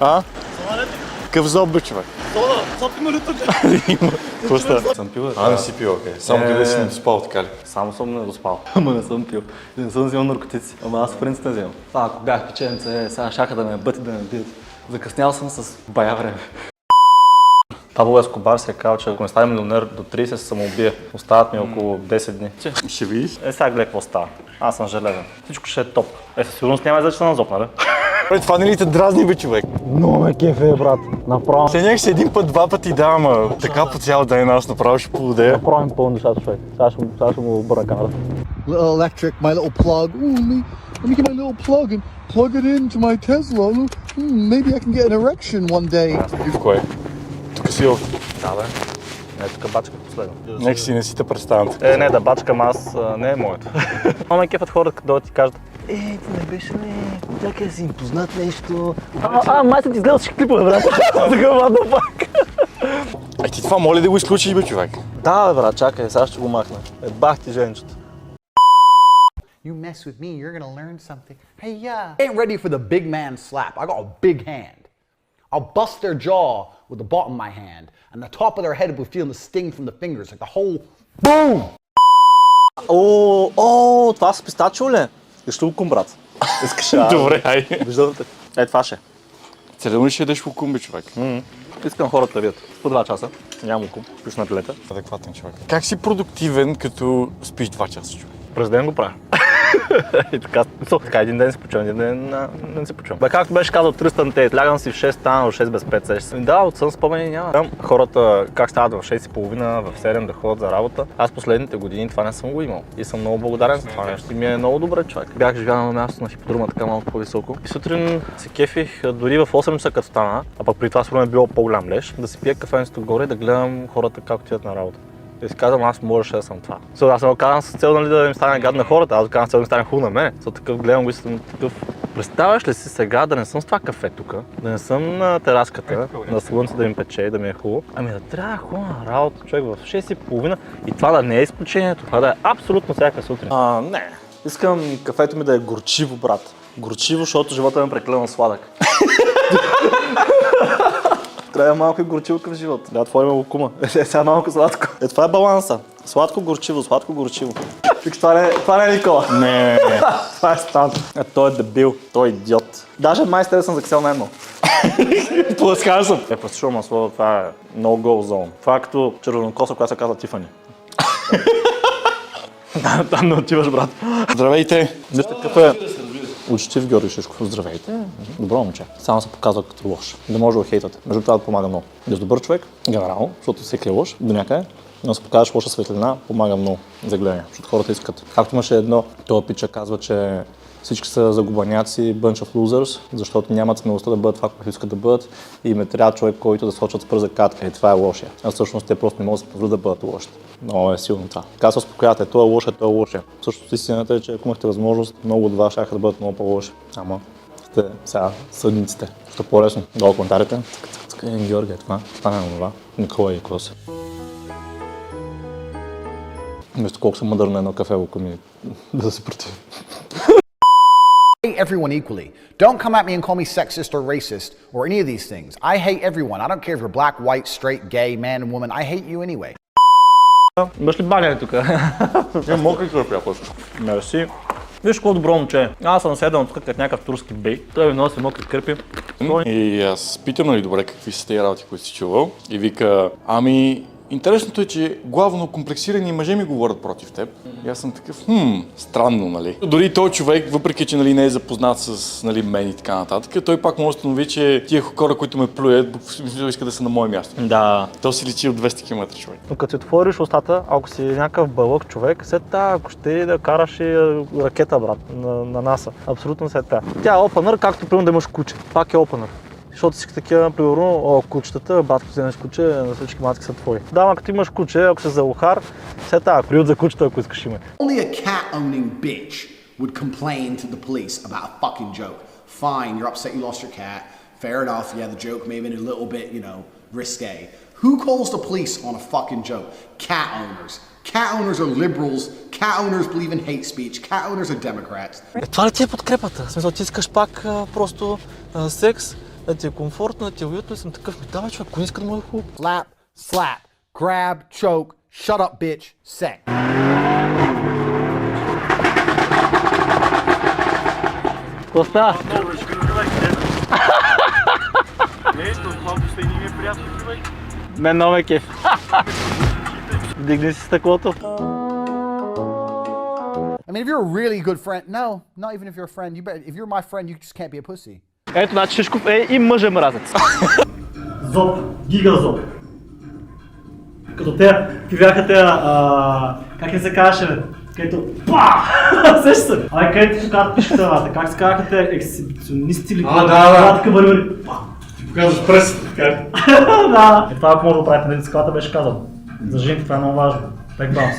А? Какъв зоб бе, човек? Зоб има ли тук? Какво става? Съм пил. Не си пил, окей. Само къде си не доспал, така ли? Само съм не доспал. Ама не съм пил. Не съм взимал наркотици. Ама аз в принцип не взимам. Това ако бях печенце, сега шаха да ме бъти да ме бият. Закъснял съм с бая време. Пабло Ескобар си е казал, че ако не стане милионер до 30 се самоубие. Остават ми около 10 дни. Ще видиш. Сега гледай какво става. Аз съм железен. Всичко ще е топ. Със сигурност няма да на зоб, нали? Това не ли те дразни, бе, човек? Много ме кефе, брат. Направо. Сенях се един път, два пъти, да, ама така по цял ден аз направо ще полудея. Направо ми пълно нещата, човек. Сега ще му обърна камерата. Little electric, my little plug. Ooh, let me get my little plug and plug it into my Tesla. Maybe I can get an erection one day. В кое? Тук си от. Да, бе. Не, тук бачка последно. Нека си не си те представям. Не, да бачкам аз, не е моето. Много ме кефат хората, като дойдат и кажат: ти не беше ли, чакай да си им познат нещо. Май съм ти изгледал всички клипове, брат. Така мадно пак. Ти това моля да го изключиш, бе, човек. Да, бе, брат, чакай, сега ще го махна. Бах ти женчето. You mess with me, you're gonna learn something. Hey, ain't ready for the big man slap. I got a big hand. I'll bust their jaw with the bottom of my hand, and the top of their head will feel the sting from the fingers, like the whole boom! Това с пистачо ли? Ще лукум, брат. Искаш, Добре, айде. Виждам те. Това ще. Целено ли ще ядеш лукум, бе, човек? Искам хората да видят. По 2 часа. Няма лукум. Пиш на пилета. Адекватен човек. Как си продуктивен, като спиш 2 часа, човек? През ден го правя. И така един ден си почивам, един ден не си почивам. Бе, както беше казал Тристан Тейт, лягам си в 6, ставам в 6 без 5 сеща. Да, от сън спомени няма. Там хората как стават в 6:30, в 7 да ходят за работа. Аз последните години това не съм го имал. И съм много благодарен за това нещо. И ми е много добре, човек. Бях живял на място на хиподрума, така малко по-високо. И сутрин се кефих дори в 8 часа като стана, а пък при това сигурно е било по-голям леж, да си пия кафенето горе и да гледам хората как отиват на работа. И си казвам, аз можеше да съм това. Аз съм го казвам с цел, нали, да им стане гадно на хората, аз го казвам с цел да им стане хубаво на мен. Такъв гледам го и съм такъв. Представяш ли си сега да не съм с това кафе тук, да не съм на тераската, на слънце да ми пече и да ми е хубаво, ами да трябва хубава работа, човек, в 6:30 и това да не е изключението, това да е абсолютно всяка сутрин. Не. Искам кафето ми да е горчиво, брат. Горчиво, защото живота ми е прекалено сладък. Трябва малко и горчиво към живота. Да, това има лукума. Сега малко сладко. Това е баланса. Сладко, горчиво, сладко, горчиво. Това не е Никола. Не. Това е Стан. Той е дебил, той е идиот. Даже майстер съм закъсял на едно. Плъскал съм. Пастишо масло, това е no go zone. Това е като червонокоса, която се казва Тифани. Там не отиваш, брат. Здравейте. Виж такъв е учтив Георги Шишков. Здравейте. Добро момче. Само се показва като лош. Да може да го хейтате. Между това да помага много. Да си добър човек, генерално, защото всеки е лош до някъде. Но се покажеш лоша светлина, помага много за гледане, защото хората искат. Както имаше едно, този пича казва, че всички са загубаняци, bunch of losers, защото нямат смелостта да бъдат това, което искат да бъдат и им трябва човек, който да сочат с пръза катка и това е лошия. А всъщност те просто не могат да се позволят да бъдат лоши. Много е силно това. Така се успокоявате, той е лошия, той е лошия. Всъщност истината е, че ако имахте възможност, много от вас щяха да бъдат много по-лоши. Ама сте сега съдниците. Ще по-лесно. Долу коментарите. Георги, това стане на това. Никола и Клосе. Вместо колко съм мъдър на едно кафе, ако ми да се противи. Hate everyone equally. Don't come at me and call me sexist or racist or any of these things. I hate everyone. I don't care if you're black, white, straight, gay, man and woman. I hate you anyway. Имаш ли баня тук? Мокри кърпи, ако ще. Мерси. Виж какво добро момче. Аз съм седал тук като някакъв турски бей. Той ми носи мокри кърпи. И аз питам, нали, добре, какви са тези работи, които си чувал. И вика, интересното е, че главно комплексирани мъже ми говорят против теб. И аз съм такъв, странно, нали. Дори този човек, въпреки че нали, не е запознат с нали, мен и така нататък, той пак може да установи, че тия хора, които ме плюят, искат да са на мое място. Да. То си личи от 200 км човек. Но като си отвориш устата, ако си някакъв бълък човек, ако ще да караш и ракета, брат, на НАСА. Абсолютно тя. Тя е опънър, както примерно да имаш куче. Пак е опънър. Защото всички такива, примерно, кучетата, батко си имаш куче, на всички матки са твои. Да, ама като имаш куче, ако си за лохар, приют за кучета, ако искаш има. Only a cat-owning bitch would complain to the police about a fucking joke. Fine, you're upset you lost your cat. Fair enough, yeah, the joke may have been a little bit, risque. Who calls the police on a fucking joke? Cat owners. Cat owners are liberals. Cat owners believe in hate speech. Cat owners are Democrats. Това ли ти е подкрепата? В смисъл, ти искаш пак просто секс да ти е комфортно, да ти е уютно и съм такъв, давай човек, ако не иска да му е хубаво. Slap, slap, grab, choke, shut up, bitch, set. Коста! Мен много ме кеф. Вдигни си стъклото. I mean, if you're a really good friend, no, not even if you're a friend. You better, if you're my friend, you just can't be a pussy. Ето, значи Шишков е и мъжен мразец. Зоб, гигазоб. Като те бяха те, как не се казваше, бе? Където ПАААА! Сеща се, бе? Ай, където се казват пишката, бата, как се казваха те, ексибиционисти или какво? Да. Така върви. Ти показваш пръстите, така. Да. Това ако може да правите, нали цикалата беше казал. За жените това е много важно. Back bounce.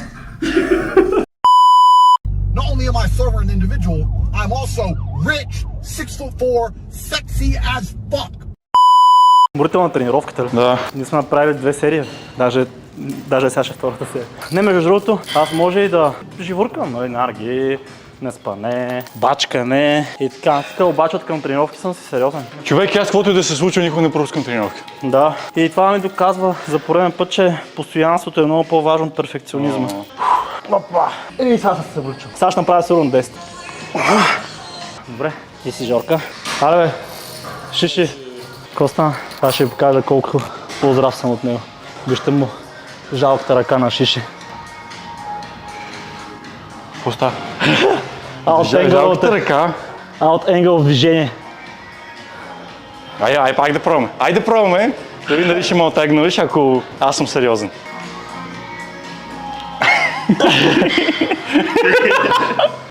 Not only am I a sovereign individual, I'm also rich, 6'4", sexy as fuck. Уморителна тренировката ли? Да. Ние сме направили 2 серии, даже сега ще втората серия. Не, между другото, аз може и да живуркам, нали, нарги, не спане, бачкане и така. Обаче от към тренировки съм си сериозен. Човек, аз каквото и да се случва, никога не пропускам тренировки. Да, и това ми доказва за пореден път, че постоянството е много по-важно от перфекционизма. Опа! И сега ще се вличам. Сега ще направя сигурно 10. Добре, ти си Жорка. Аре бе, Шиши, Коста, аз ще ви покажа колко по-здрав съм от него. Вижте му жалката ръка на Шиши. Коста. Жалката ръка. От ангъл движение. Ай, пак да пробваме. Айде да пробваме. Да видим дали ще ме отегнеш, ако аз съм сериозен.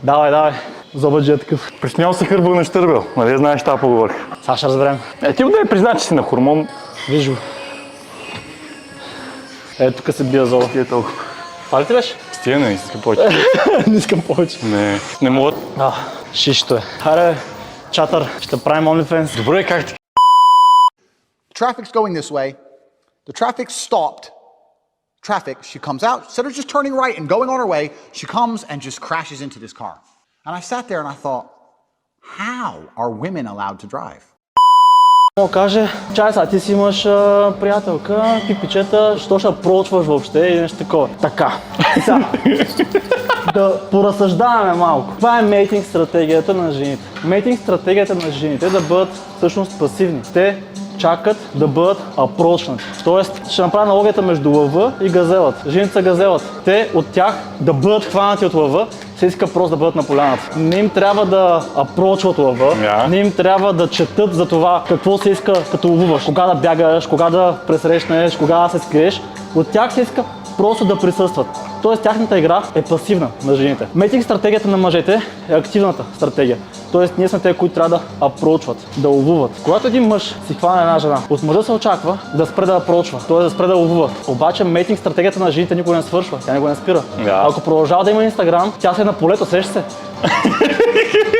Давай, зобаджи е такъв. Присмял се хърбъл на щърбел, нали знаеш тази поговорка. Сега ще разберем. Ти му да я призна, че си на хормон. Виж го. Ето тук се бия зоба. Ти е толкова. Това ли ти беше? Стига, не искам повече. Не искам повече. Не мога. Шишто е. Аре, чатър, ще правим OnlyFans. Добре, как ти? Traffic's going this way. The traffic stopped. Traffic, she comes out, instead of just turning right and going on her way, she comes and just crashes into this car. And I sat there and I thought, how are women allowed to drive? Мога каже, чай сега, ти си имаш приятелка, пипичета, що ще проучваш въобще и нещо такова. Така. Сега, да поразсъждаваме малко. Това е мейтинг стратегията на жените. Мейтинг стратегията на жените е да бъдат всъщност пасивни. Те чакат да бъдат апрочнати. Тоест, ще направя аналогията между лъва и газелата. Жените са газелата. Те от тях да бъдат хванати от лъва, се иска просто да бъдат на поляната. Не им трябва да апрочват лъва, не им трябва да четат за това какво се иска като ловуваш. Кога да бягаш, кога да пресрещнеш, кога да се скриеш. От тях се иска просто да присъстват. Тоест тяхната игра е пасивна на жените. Мейтинг стратегията на мъжете е активната стратегия. Тоест ние сме те, които трябва да апрочват, да ловуват. Когато един мъж си хване една жена, от мъжа се очаква да спре да апрочва, т.е. да спре да ловува. Обаче мейтинг стратегията на жените никога не свършва, тя никога не спира. Ако продължава да има Инстаграм, тя се е на полето, сеща се.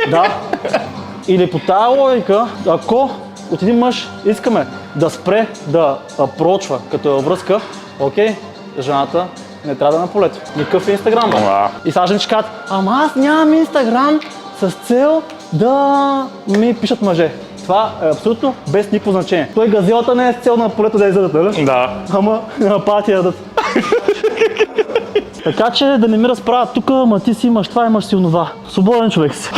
Да. Или по тая логика, ако от един мъж искаме да спре да апрочва като е във връзка, окей, жената не трябва да е на полето. Никакъв е Инстаграм. И сега жените ще кажат, ама аз нямам Инстаграм с цел да ми пишат мъже. Това е абсолютно без никакво значение. Той газелата не е с цел на полето да изядат, нали? Да. Ама на пати ядат. Така че да не ми разправят тук, ама ти си имаш това, имаш си онова. Свободен човек си.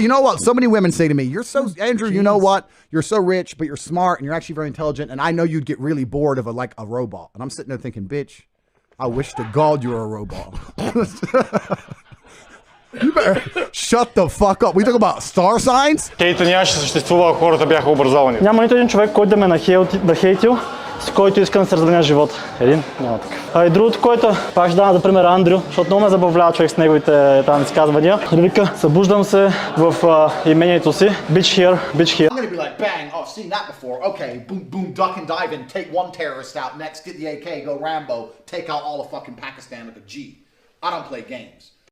You know what? So many women say to me, "You're so Andrew. You know what? You're so rich, but you're smart, and you're actually very intelligent. And I know you'd get really bored of a robot." And I'm sitting there thinking, "Bitch, I wish to God you were a robot." You better shut the fuck up. We talk about star signs. Хейта нямаше съществува, ако хората бяха образовани. Няма нито един човек, който да ме нахейтил, с който иска да се разделя живота. Един? Няма такъв. А и другото, който пак ще дам, например, Андрю, защото много ме забавлява човек с неговите там изказвания. Вика, събуждам се в имението си. Bitch here, bitch here. I'm gonna be like, bang, oh, I've seen that before. Okay, boom, boom, duck and dive in, take one terrorist out. Next, get the AK, go Rambo, take out all of fucking Pakistan with a G. I don't play games.